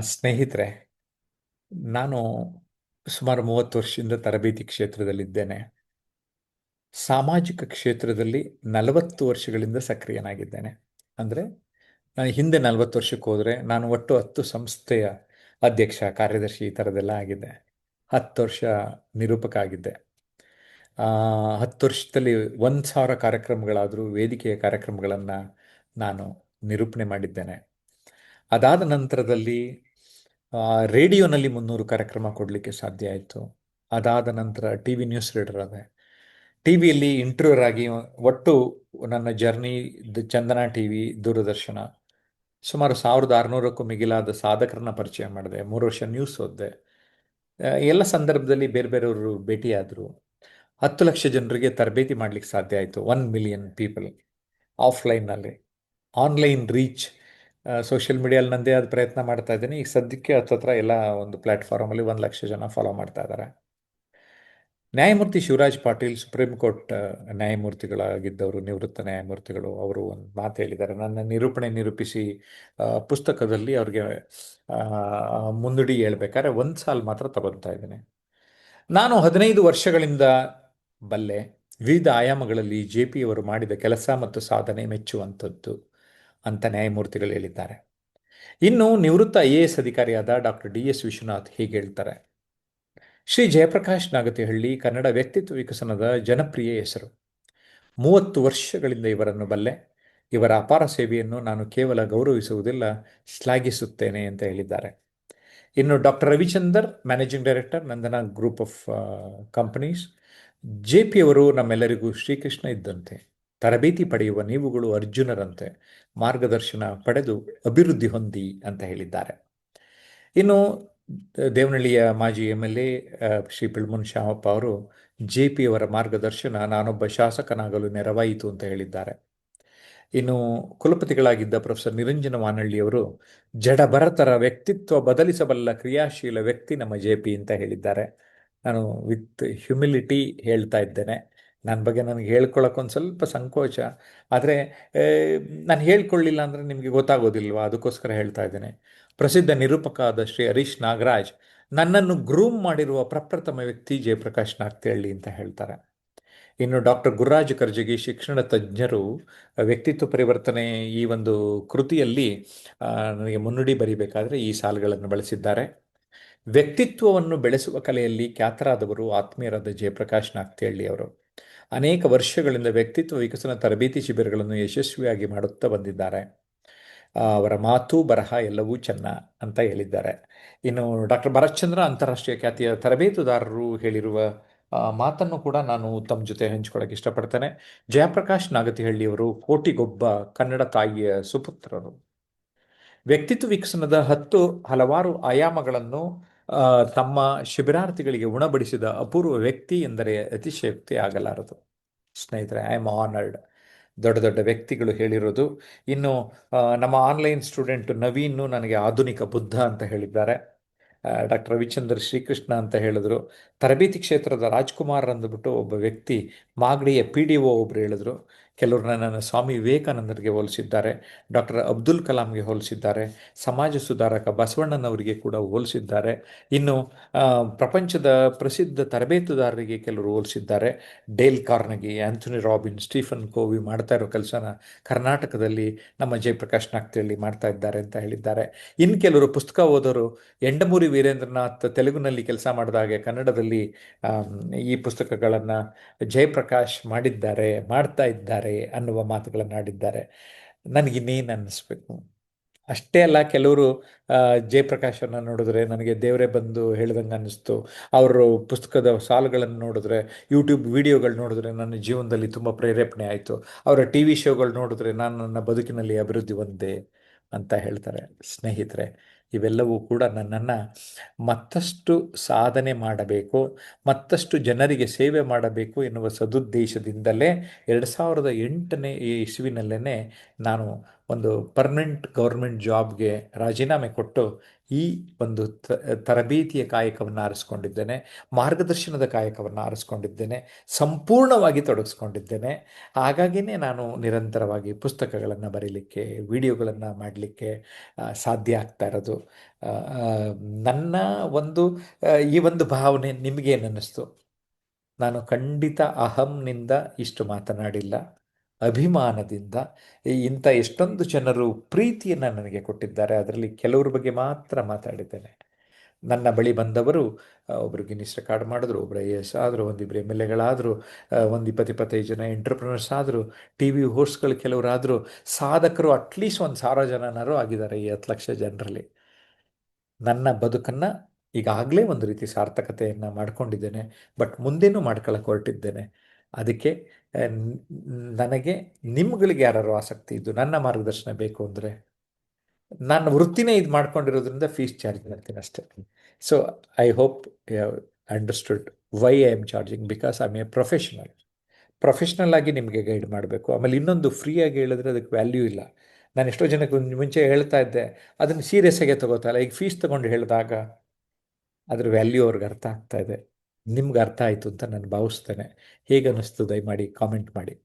ಸ್ನೇಹಿತರೆ, ನಾನು ಸುಮಾರು 30 ವರ್ಷದಿಂದ ತರಬೇತಿ ಕ್ಷೇತ್ರದಲ್ಲಿದ್ದೇನೆ. ಸಾಮಾಜಿಕ ಕ್ಷೇತ್ರದಲ್ಲಿ 40 ವರ್ಷಗಳಿಂದ ಸಕ್ರಿಯನಾಗಿದ್ದೇನೆ. ಅಂದರೆ ನಾನು ಹಿಂದೆ 40 ವರ್ಷಕ್ಕೆ ಹೋದರೆ ನಾನು ಒಟ್ಟು 10 ಸಂಸ್ಥೆಯ ಅಧ್ಯಕ್ಷ, ಕಾರ್ಯದರ್ಶಿ ಈ ಥರದ್ದೆಲ್ಲ ಆಗಿದ್ದೆ. 10 ವರ್ಷ ನಿರೂಪಕ ಆಗಿದ್ದೆ. 10 ವರ್ಷದಲ್ಲಿ 1,000 ಕಾರ್ಯಕ್ರಮಗಳಾದರೂ ವೇದಿಕೆಯ ಕಾರ್ಯಕ್ರಮಗಳನ್ನು ನಾನು ನಿರೂಪಣೆ ಮಾಡಿದ್ದೇನೆ. ಅದಾದ ನಂತರದಲ್ಲಿ ರೇಡಿಯೋನಲ್ಲಿ 300 ಕಾರ್ಯಕ್ರಮ ಕೊಡಲಿಕ್ಕೆ ಸಾಧ್ಯ ಆಯಿತು. ಅದಾದ ನಂತರ ಟಿ ವಿ ನ್ಯೂಸ್ ರೀಡರ್ ಆದೆ. ಟಿ ವಿಯಲ್ಲಿ ಇಂಟರ್ವ್ಯೂರ್ ಆಗಿ ಒಟ್ಟು ನನ್ನ ಜರ್ನಿ ಚಂದನ ಟಿ ವಿ, ದೂರದರ್ಶನ ಸುಮಾರು 1,600ಕ್ಕೂ ಮಿಗಿಲಾದ ಸಾಧಕರನ್ನ ಪರಿಚಯ ಮಾಡಿದೆ. 3 ವರ್ಷ ನ್ಯೂಸ್ ಓದಿದೆ. ಎಲ್ಲ ಸಂದರ್ಭದಲ್ಲಿ ಬೇರೆ ಬೇರೆಯವರು ಭೇಟಿಯಾದರು. 10 ಲಕ್ಷ ಜನರಿಗೆ ತರಬೇತಿ ಮಾಡಲಿಕ್ಕೆ ಸಾಧ್ಯ ಆಯಿತು. 1 ಮಿಲಿಯನ್ ಪೀಪಲ್ ಆಫ್ಲೈನ್ನಲ್ಲಿ. ಆನ್ಲೈನ್ ರೀಚ್ ಸೋಷಿಯಲ್ ಮೀಡಿಯಲ್ಲಿ ನಂದೇ ಆದ ಪ್ರಯತ್ನ ಮಾಡ್ತಾ ಇದ್ದೀನಿ. ಈಗ ಸದ್ಯಕ್ಕೆ ಹತ್ತತ್ರ ಎಲ್ಲ ಒಂದು ಪ್ಲ್ಯಾಟ್ಫಾರ್ಮಲ್ಲಿ 1 ಲಕ್ಷ ಜನ ಫಾಲೋ ಮಾಡ್ತಾ ಇದ್ದಾರೆ. ನ್ಯಾಯಮೂರ್ತಿ ಶಿವರಾಜ್ ಪಾಟೀಲ್ ಸುಪ್ರೀಂ ಕೋರ್ಟ್ ನ್ಯಾಯಮೂರ್ತಿಗಳಾಗಿದ್ದವರು, ನಿವೃತ್ತ ನ್ಯಾಯಮೂರ್ತಿಗಳು, ಅವರು ಒಂದು ಮಾತು ಹೇಳಿದ್ದಾರೆ. ನನ್ನ ನಿರೂಪಿಸಿ ಪುಸ್ತಕದಲ್ಲಿ ಅವ್ರಿಗೆ ಮುಂದಡಿ ಹೇಳ್ಬೇಕಾದ್ರೆ ಒಂದು ಸಾಲು ಮಾತ್ರ ತಗೊಳ್ತಾ ಇದ್ದೇನೆ. ನಾನು 15 ವರ್ಷಗಳಿಂದ ಬಲ್ಲೆ ವಿವಿಧ ಆಯಾಮಗಳಲ್ಲಿ ಜೆ ಪಿಯವರು ಮಾಡಿದ ಕೆಲಸ ಮತ್ತು ಸಾಧನೆ ಮೆಚ್ಚುವಂಥದ್ದು ಅಂತ ನ್ಯಾಯಮೂರ್ತಿಗಳು ಹೇಳಿದ್ದಾರೆ. ಇನ್ನು ನಿವೃತ್ತ IAS ಅಧಿಕಾರಿಯಾದ ಡಾಕ್ಟರ್ DS ವಿಶ್ವನಾಥ್ ಹೀಗೆ ಹೇಳ್ತಾರೆ: ಶ್ರೀ ಜಯಪ್ರಕಾಶ್ ನಾಗತಿಹಳ್ಳಿ ಕನ್ನಡ ವ್ಯಕ್ತಿತ್ವ ವಿಕಸನದ ಜನಪ್ರಿಯ ಹೆಸರು. 30 ವರ್ಷಗಳಿಂದ ಇವರನ್ನು ಬಲ್ಲೆ. ಇವರ ಅಪಾರ ಸೇವೆಯನ್ನು ನಾನು ಕೇವಲ ಗೌರವಿಸುವುದಿಲ್ಲ, ಶ್ಲಾಘಿಸುತ್ತೇನೆ ಅಂತ ಹೇಳಿದ್ದಾರೆ. ಇನ್ನು doctor Ravichandar, managing director, Nandana group of companies. ಜೆ ಪಿಯವರು ನಮ್ಮೆಲ್ಲರಿಗೂ ಶ್ರೀಕೃಷ್ಣ ಇದ್ದಂತೆ. ತರಬೇತಿ ಪಡೆಯುವ ನೀವುಗಳು ಅರ್ಜುನರಂತೆ. ಮಾರ್ಗದರ್ಶನ ಪಡೆದು ಅಭಿವೃದ್ಧಿ ಹೊಂದಿ ಅಂತ ಹೇಳಿದ್ದಾರೆ. ಇನ್ನು ದೇವನಹಳ್ಳಿಯ ಮಾಜಿ MLA ಶ್ರೀ ಪಿಳ್ಮುನ್ ಶಾಮಪ್ಪ ಅವರು ಜೆ ಪಿಯವರ ಮಾರ್ಗದರ್ಶನ ನಾನೊಬ್ಬ ಶಾಸಕನಾಗಲು ನೆರವಾಯಿತು ಅಂತ ಹೇಳಿದ್ದಾರೆ. ಇನ್ನು ಕುಲಪತಿಗಳಾಗಿದ್ದ ಪ್ರೊಫೆಸರ್ ನಿರಂಜನ ವಾನಳ್ಳಿಯವರು ಜಡಭರತರ ವ್ಯಕ್ತಿತ್ವ ಬದಲಿಸಬಲ್ಲ ಕ್ರಿಯಾಶೀಲ ವ್ಯಕ್ತಿ ನಮ್ಮ JP ಅಂತ ಹೇಳಿದ್ದಾರೆ. ನಾನು ವಿತ್ ಹ್ಯುಮಿಲಿಟಿ ಹೇಳ್ತಾ ಇದ್ದೇನೆ. ನನ್ನ ಬಗ್ಗೆ ನನಗೆ ಹೇಳ್ಕೊಳ್ಳೋಕ್ಕೊಂದು ಸ್ವಲ್ಪ ಸಂಕೋಚ. ಆದರೆ ನಾನು ಹೇಳ್ಕೊಳ್ಳಿಲ್ಲ ಅಂದರೆ ನಿಮಗೆ ಗೊತ್ತಾಗೋದಿಲ್ವಾ, ಅದಕ್ಕೋಸ್ಕರ ಹೇಳ್ತಾ ಇದ್ದೇನೆ. ಪ್ರಸಿದ್ಧ ನಿರೂಪಕ ಆದ ಶ್ರೀ ಹರೀಶ್ ನಾಗರಾಜ್ ನನ್ನನ್ನು ಗ್ರೂಮ್ ಮಾಡಿರುವ ಪ್ರಪ್ರಥಮ ವ್ಯಕ್ತಿ ಜಯಪ್ರಕಾಶ್ ನಾಗ್ತಿಹಳ್ಳಿ ಅಂತ ಹೇಳ್ತಾರೆ. ಇನ್ನು ಡಾಕ್ಟರ್ ಗುರುರಾಜ್ ಕರ್ಜಗಿ ಶಿಕ್ಷಣ ತಜ್ಞರು ವ್ಯಕ್ತಿತ್ವ ಪರಿವರ್ತನೆ ಈ ಒಂದು ಕೃತಿಯಲ್ಲಿ ನನಗೆ ಮುನ್ನುಡಿ ಬರೀಬೇಕಾದ್ರೆ ಈ ಸಾಲುಗಳನ್ನು ಬಳಸಿದ್ದಾರೆ. ವ್ಯಕ್ತಿತ್ವವನ್ನು ಬೆಳೆಸುವ ಕಲೆಯಲ್ಲಿ ಖ್ಯಾತರಾದವರು ಆತ್ಮೀಯರಾದ ಜಯಪ್ರಕಾಶ್ ನಾಗ್ತಿಹಳ್ಳಿ ಅವರು. ಅನೇಕ ವರ್ಷಗಳಿಂದ ವ್ಯಕ್ತಿತ್ವ ವಿಕಸನ ತರಬೇತಿ ಶಿಬಿರಗಳನ್ನು ಯಶಸ್ವಿಯಾಗಿ ಮಾಡುತ್ತಾ ಬಂದಿದ್ದಾರೆ. ಅವರ ಮಾತು ಬರಹ ಎಲ್ಲವೂ ಚೆನ್ನ ಅಂತ ಹೇಳಿದ್ದಾರೆ. ಇನ್ನು ಡಾಕ್ಟರ್ ಭರತ್ಚಂದ್ರ ಅಂತಾರಾಷ್ಟ್ರೀಯ ಖ್ಯಾತಿಯ ತರಬೇತುದಾರರು ಹೇಳಿರುವ ಮಾತನ್ನು ಕೂಡ ನಾನು ತಮ್ಮ ಜೊತೆ ಹಂಚಿಕೊಳ್ಳೋಕೆ ಇಷ್ಟಪಡ್ತೇನೆ. ಜಯಪ್ರಕಾಶ್ ನಾಗತಿಹಳ್ಳಿಯವರು ಕೋಟಿಗೊಬ್ಬ ಕನ್ನಡ ತಾಯಿಯ ಸುಪುತ್ರರು. ವ್ಯಕ್ತಿತ್ವ ವಿಕಸನದ 10 ಹಲವಾರು ಆಯಾಮಗಳನ್ನು ತಮ್ಮ ಶಿಬಿರಾರ್ಥಿಗಳಿಗೆ ಉಣಬಡಿಸಿದ ಅಪೂರ್ವ ವ್ಯಕ್ತಿ ಎಂದರೆ ಅತಿಶಯೋಕ್ತಿ ಆಗಲಾರದು. ಸ್ನೇಹಿತರೆ, ಐ ಆಮ್ ಆನರ್ಡ್. ದೊಡ್ಡ ದೊಡ್ಡ ವ್ಯಕ್ತಿಗಳು ಹೇಳಿರೋದು. ಇನ್ನು ನಮ್ಮ ಆನ್ಲೈನ್ ಸ್ಟೂಡೆಂಟ್ ನವೀನ್ ನನಗೆ ಆಧುನಿಕ ಬುದ್ಧ ಅಂತ ಹೇಳಿದ್ದಾರೆ. ಡಾಕ್ಟರ್ ರವಿಚಂದ್ರ ಶ್ರೀಕೃಷ್ಣ ಅಂತ ಹೇಳಿದ್ರು. ತರಬೇತಿ ಕ್ಷೇತ್ರದ ರಾಜ್ಕುಮಾರ್ ಅಂದ್ಬಿಟ್ಟು ಒಬ್ಬ ವ್ಯಕ್ತಿ, ಮಾಗಡಿಯ PDO ಒಬ್ಬರು ಹೇಳಿದ್ರು. ಕೆಲವರು ನನ್ನನ್ನು ಸ್ವಾಮಿ ವಿವೇಕಾನಂದರಿಗೆ ಹೋಲಿಸಿದ್ದಾರೆ, ಡಾಕ್ಟರ್ ಅಬ್ದುಲ್ ಕಲಾಂಗೆ ಹೋಲಿಸಿದ್ದಾರೆ, ಸಮಾಜ ಸುಧಾರಕ ಬಸವಣ್ಣನವರಿಗೆ ಕೂಡ ಹೋಲಿಸಿದ್ದಾರೆ. ಇನ್ನು ಪ್ರಪಂಚದ ಪ್ರಸಿದ್ಧ ತರಬೇತುದಾರರಿಗೆ ಕೆಲವರು ಹೋಲಿಸಿದ್ದಾರೆ. Dale Carnegie, Anthony robin, Stephen ಕೋವಿ ಮಾಡ್ತಾ ಇರೋ ಕೆಲಸನ ಕರ್ನಾಟಕದಲ್ಲಿ ನಮ್ಮ ಜಯಪ್ರಕಾಶ್ ನಾಗ್ತಿಹಳ್ಳಿ ಮಾಡ್ತಾ ಇದ್ದಾರೆ ಅಂತ ಹೇಳಿದ್ದಾರೆ. ಇನ್ನು ಕೆಲವರು ಪುಸ್ತಕ ಓದೋರು ಎಂಡಮೂರಿ ವೀರೇಂದ್ರನಾಥ್ ತೆಲುಗಿನಲ್ಲಿ ಕೆಲಸ ಮಾಡಿದಾಗೆ ಕನ್ನಡದಲ್ಲಿ ಈ ಪುಸ್ತಕಗಳನ್ನು ಜಯಪ್ರಕಾಶ್ ಮಾಡಿದ್ದಾರೆ, ಮಾಡ್ತಾ ಇದ್ದಾರೆ ಅನ್ನುವ ಮಾತುಗಳನ್ನು ಆಡಿದ್ದಾರೆ. ನನಗಿನ್ನೇನು ಅನ್ನಿಸ್ಬೇಕು. ಅಷ್ಟೇ ಅಲ್ಲ, ಕೆಲವರು ಜಯಪ್ರಕಾಶನ್ನು ನೋಡಿದ್ರೆ ನನಗೆ ದೇವರೇ ಬಂದು ಹೇಳ್ದಂಗೆ ಅನ್ನಿಸ್ತು. ಅವರು ಪುಸ್ತಕದ ಸಾಲುಗಳನ್ನು ನೋಡಿದ್ರೆ, ಯೂಟ್ಯೂಬ್ ವಿಡಿಯೋಗಳು ನೋಡಿದ್ರೆ ನನ್ನ ಜೀವನದಲ್ಲಿ ತುಂಬ ಪ್ರೇರೇಪಣೆ ಆಯಿತು. ಅವರ TV ಶೋಗಳು ನೋಡಿದ್ರೆ ನಾನು ನನ್ನ ಬದುಕಿನಲ್ಲಿ ಅಭಿವೃದ್ಧಿ ಹೊಂದೆ ಅಂತ ಹೇಳ್ತಾರೆ. ಸ್ನೇಹಿತರೆ, ಇವೆಲ್ಲವೂ ಕೂಡ ನನ್ನನ್ನು ಮತ್ತಷ್ಟು ಸಾಧನೆ ಮಾಡಬೇಕು, ಮತ್ತಷ್ಟು ಜನರಿಗೆ ಸೇವೆ ಮಾಡಬೇಕು ಎನ್ನುವ ಸದುದ್ದೇಶದಿಂದಲೇ 2008ನೇ ಇಸ್ವಿನಲ್ಲೇ ನಾನು ಒಂದು ಪರ್ಮನೆಂಟ್ ಗೌರ್ಮೆಂಟ್ ಜಾಬ್ಗೆ ರಾಜೀನಾಮೆ ಕೊಟ್ಟು ಈ ಒಂದು ತರಬೇತಿಯ ಕಾಯಕವನ್ನು ಆರಿಸ್ಕೊಂಡಿದ್ದೇನೆ, ಮಾರ್ಗದರ್ಶನದ ಕಾಯಕವನ್ನು ಆರಿಸ್ಕೊಂಡಿದ್ದೇನೆ, ಸಂಪೂರ್ಣವಾಗಿ ತೊಡಗಿಸ್ಕೊಂಡಿದ್ದೇನೆ. ಹಾಗಾಗಿಯೇ ನಾನು ನಿರಂತರವಾಗಿ ಪುಸ್ತಕಗಳನ್ನು ಬರೀಲಿಕ್ಕೆ, ವಿಡಿಯೋಗಳನ್ನು ಮಾಡಲಿಕ್ಕೆ ಸಾಧ್ಯ ಆಗ್ತಾ ಇರೋದು. ಆ, ಆ, ನನ್ನ ಒಂದು ಈ ಒಂದು ಭಾವನೆ ನಿಮಗೇನನ್ನಿಸ್ತು? ನಾನು ಖಂಡಿತ ಅಹಂನಿಂದ ಇಷ್ಟು ಮಾತನಾಡಿಲ್ಲ, ಅಭಿಮಾನದಿಂದ. ಇಂಥ ಎಷ್ಟೊಂದು ಜನರು ಪ್ರೀತಿಯನ್ನು ನನಗೆ ಕೊಟ್ಟಿದ್ದಾರೆ, ಅದರಲ್ಲಿ ಕೆಲವ್ರ ಬಗ್ಗೆ ಮಾತ್ರ ಮಾತಾಡಿದ್ದೇನೆ. ನನ್ನ ಬಳಿ ಬಂದವರು ಒಬ್ಬರು ಗಿನ್ನಿಸ್ ರೆಕಾರ್ಡ್ ಮಾಡಿದ್ರು, ಒಬ್ಬರು IAS ಆದರು, ಒಂದಿಬ್ಬರು MLAಗಳಾದರು, ಒಂದು 20-25 ಜನ ಎಂಟ್ರಪ್ರಿನರ್ಸ್ ಆದರು, ಟಿ ವಿ ಹೋಸ್ಟ್ಗಳು ಕೆಲವರಾದರು, ಸಾಧಕರು ಅಟ್ಲೀಸ್ಟ್ 1,000 ಜನನಾರು ಆಗಿದ್ದಾರೆ ಈ 10 ಲಕ್ಷ ಜನರಲ್ಲಿ. ನನ್ನ ಬದುಕನ್ನು ಈಗಾಗಲೇ ಒಂದು ರೀತಿ ಸಾರ್ಥಕತೆಯನ್ನು ಮಾಡ್ಕೊಂಡಿದ್ದೇನೆ, ಬಟ್ ಮುಂದೇನೂ ಮಾಡ್ಕೊಳ್ಳೋಕೆ ಹೊರಟಿದ್ದೇನೆ. ಅದಕ್ಕೆ ನನಗೆ ನಿಮ್ಗಳಿಗೆ ಯಾರು ಆಸಕ್ತಿ ಇದ್ದು ನನ್ನ ಮಾರ್ಗದರ್ಶನ ಬೇಕು ಅಂದರೆ, ನಾನು ವೃತ್ತಿನೇ ಇದು ಮಾಡ್ಕೊಂಡಿರೋದ್ರಿಂದ ಫೀಸ್ ಚಾರ್ಜ್ ಮಾಡ್ತೀನಿ ಅಷ್ಟೇ. So I hope you have understood why I am charging, because I am a professional ಆಗಿ ನಿಮಗೆ ಗೈಡ್ ಮಾಡಬೇಕು. ಆಮೇಲೆ ಇನ್ನೊಂದು ಫ್ರೀಯಾಗಿ ಹೇಳಿದ್ರೆ ಅದಕ್ಕೆ ವ್ಯಾಲ್ಯೂ ಇಲ್ಲ. ನಾನು ಎಷ್ಟೋ ಜನಕ್ಕೆ ಮುಂಚೆ ಹೇಳ್ತಾ ಇದ್ದೆ, ಅದನ್ನು ಸೀರಿಯಸ್ ಆಗಿ ತಗೋತಾ ಇಲ್ಲ. ಈಗ ಫೀಸ್ ತೊಗೊಂಡು ಹೇಳಿದಾಗ ಅದ್ರ ವ್ಯಾಲ್ಯೂ ಅವ್ರಿಗೆ ಅರ್ಥ ಆಗ್ತಾ ಇದೆ. ನಿಮ್ಗೆ ಅರ್ಥ ಆಯಿತು ಅಂತ ನಾನು ಭಾವಿಸ್ತೇನೆ. ಹೇಗೆ ಅನ್ನಿಸ್ತು ದಯಮಾಡಿ ಕಾಮೆಂಟ್ ಮಾಡಿ.